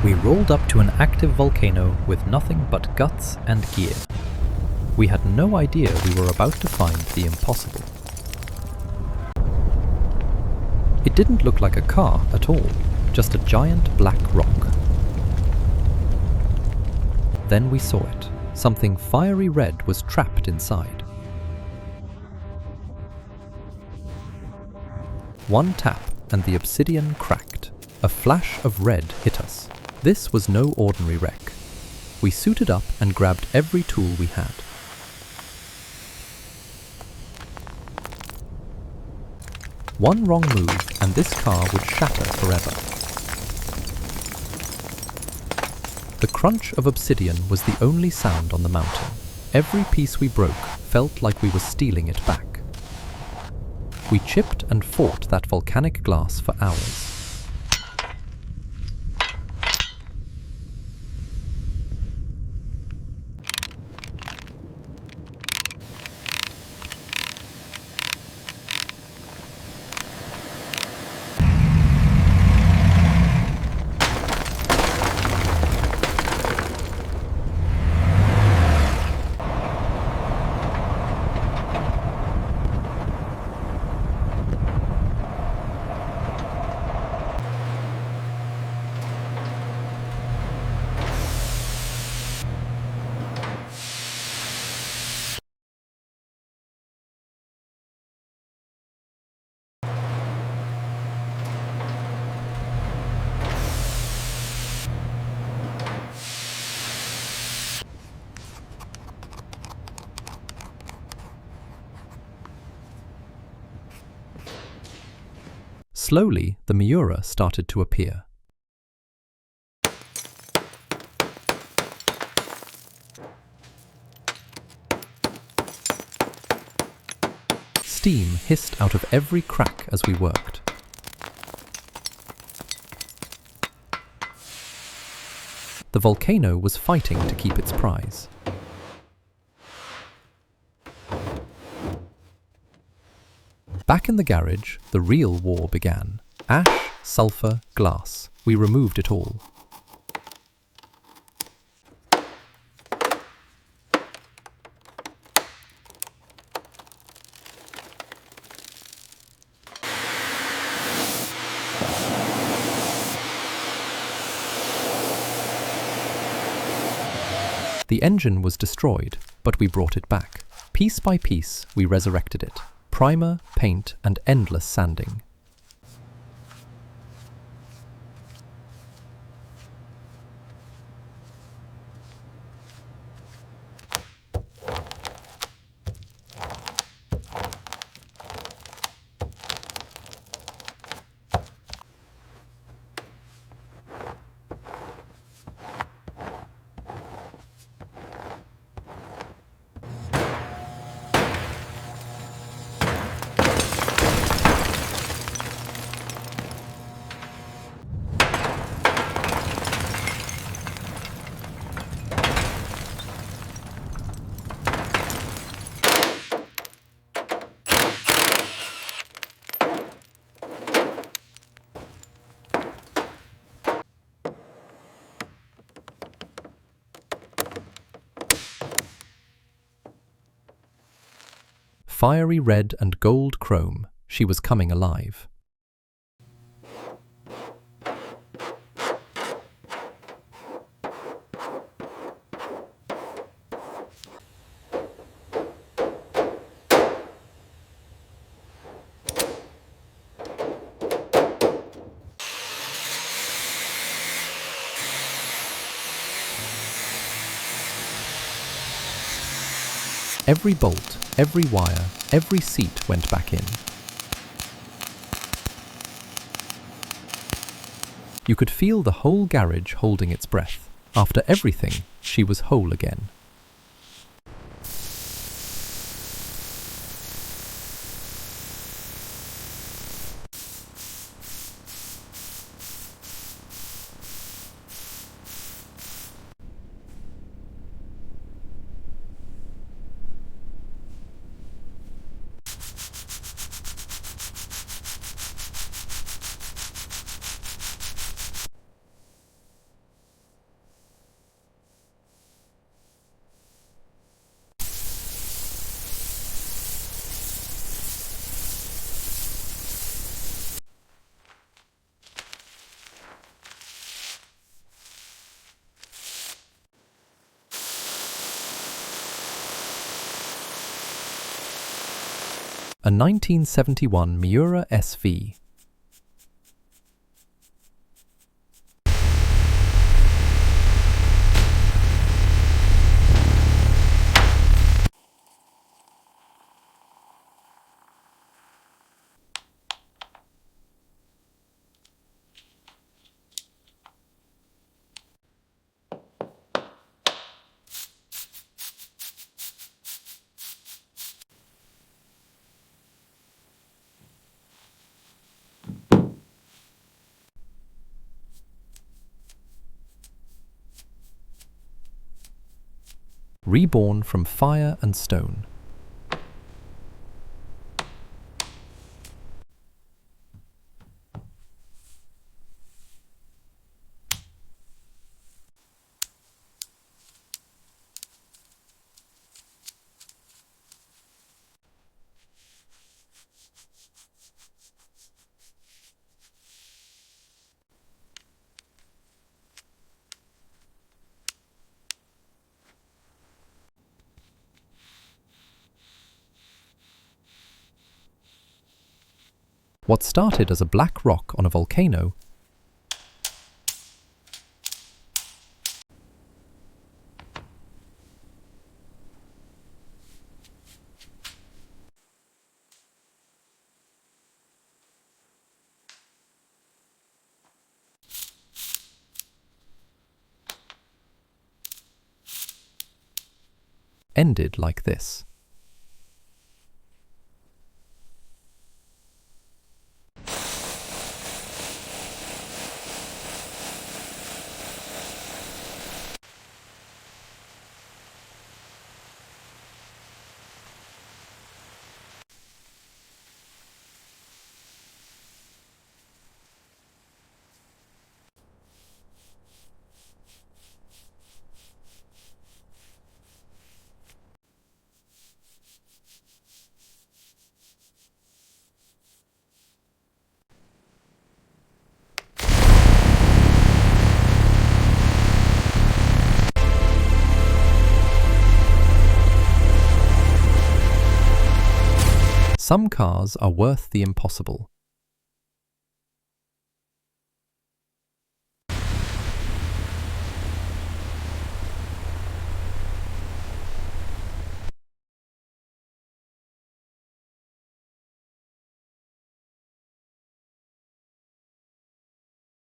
We rolled up to an active volcano with nothing but guts and gear. We had no idea we were about to find the impossible. It didn't look like a car at all, just a giant black rock. Then we saw it. Something fiery red was trapped inside. One tap and the obsidian cracked. A flash of red hit us. This was no ordinary wreck. We suited up and grabbed every tool we had. One wrong move and this car would shatter forever. The crunch of obsidian was the only sound on the mountain. Every piece we broke felt like we were stealing it back. We chipped and fought that volcanic glass for hours. Slowly, the Miura started to appear. Steam hissed out of every crack as we worked. The volcano was fighting to keep its prize. Back in the garage, the real war began. Ash, sulfur, glass. We removed it all. The engine was destroyed, but we brought it back. Piece by piece, we resurrected it. Primer, paint, and endless sanding. Fiery red and gold chrome, she was coming alive. Every bolt, every wire, every seat went back in. You could feel the whole garage holding its breath. After everything, she was whole again. A 1971 Miura SV. Reborn from fire and stone. What started as a black rock on a volcano ended like this. Some cars are worth the impossible.